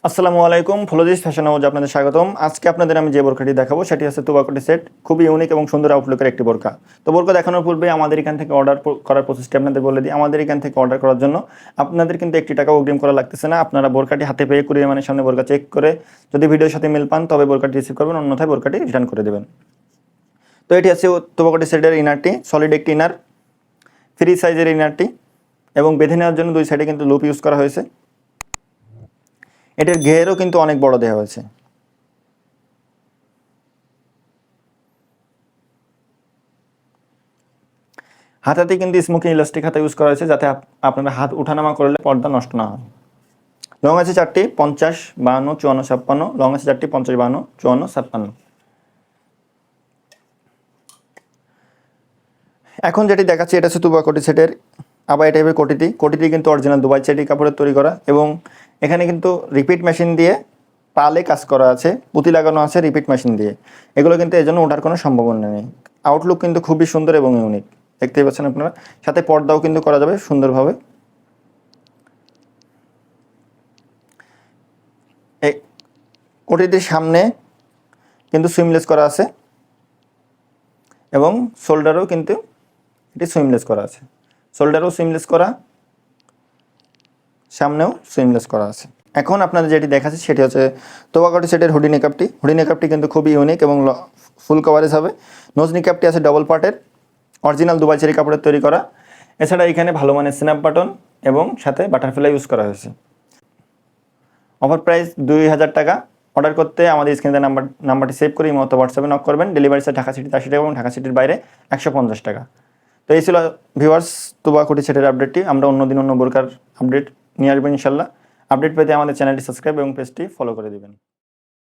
আসসালামু আলাইকুম, ফ্লোজিস ফ্যাশন হাউজে আপনাদের স্বাগতম। আজকে আপনাদের আমি যে বোরকাটি দেখাবো সেটি হচ্ছে তুবাকটি সেট। খুবই ইউনিক এবং সুন্দর আউটলুকের একটি বোরকা। তো বোরকা দেখানোর পূর্বে আমাদের এখান থেকে অর্ডার করার প্রসেসটি আপনাদের বলে দিই। আমাদের এখান থেকে অর্ডার করার জন্য আপনাদের কিন্তু 1 টাকা অগ্রিম করা লাগতেছে না। আপনারা বোরকাটি হাতে পেয়ে কুরিয়ার মানের সামনে বোরকা চেক করে যদি ভিডিওর সাথে মিল পান তবে বোরকাটি রিসিভ করবেন, অন্যথায় বোরকাটি রিটার্ন করে দেবেন। তো এটি আছে তুবাকটি সেটের ইনারটি, সলিড একটি ইনার, ফ্রি সাইজের ইনারটি এবং বেঁধে নেওয়ার জন্য 2 সাইডে কিন্তু লুপ ইউজ করা হয়েছে। এটার ঘেরও কিন্তু অনেক বড় দেওয়া হয়েছে। হাতাতে কিন্তু স্মোকি ইলাস্টিক হাতা ইউজ করা হয়েছে যাতে আপনারা হাত উঠানামা করলে পর্দা নষ্ট না হয়। লং আছে 4টি, 50, 52, 54, 56। লং আছে 4টি, 50, 52, 54, 56। এখন যেটি দেখাচ্ছি এটা হচ্ছে তুবাকটি সেটের আবার এই টাইপের কোটিটি কিন্তু অরিজিনাল দুবাই চেরি কাপড়ের তৈরি করা এবং এখানে কিন্তু রিপিট মেশিন দিয়ে পালে কাজ করা আছে, পুঁতি লাগানো আছে রিপিট মেশিন দিয়ে। এগুলো কিন্তু এই জন্য ওঠার কোনো সম্ভাবনা নেই। আউটলুক কিন্তু খুবই সুন্দর এবং ইউনিক, দেখতেই পাচ্ছেন আপনারা। সাথে পর্দাও কিন্তু করা যাবে সুন্দরভাবে। এই কোটিটির সামনে কিন্তু সুইমলেস করা আছে এবং শোল্ডারও কিন্তু এটি সুইমলেস করা আছে। শোল্ডারও সুইমলেস করা, সামনেও সুইমলেস করা আছে। এখন আপনাদের যেটি দেখাচ্ছি সেটি হচ্ছে তুবাকটি সেটের হুডি নিকাপটি। হুডি নিকাপটি কিন্তু খুবই ইউনিক এবং ফুল কভারেজ হবে। নোজ নিকাপটি আছে ডবল পার্টের, অরিজিনাল দুবাই চেরি কাপড়ের তৈরি করা। এছাড়া এখানে ভালো মানের স্ন্যাপ বাটন এবং সাথে বাটারফ্লাই ইউজ করা হয়েছে। অফার প্রাইস 2000 টাকা। অর্ডার করতে আমাদের স্ক্রিনে নাম্বারটি সেভ করে ইমো হোয়াটসঅ্যাপে নক করবেন। ডেলিভারি চার্জ ঢাকা সিটিতে 80 টাকা এবং ঢাকা সিটির বাইরে 150 টাকা। তো এই ছিল ভিউয়ার্স তুবাকটি সেটের আপডেটটি। আমরা অন্যদিন অন্য বোরকার আপডেট নিয়ে আসবেন ইনশাল্লাহ। আপডেট পেতে আমাদের চ্যানেলটি সাবস্ক্রাইব এবং পেজটি ফলো করে দিবেন।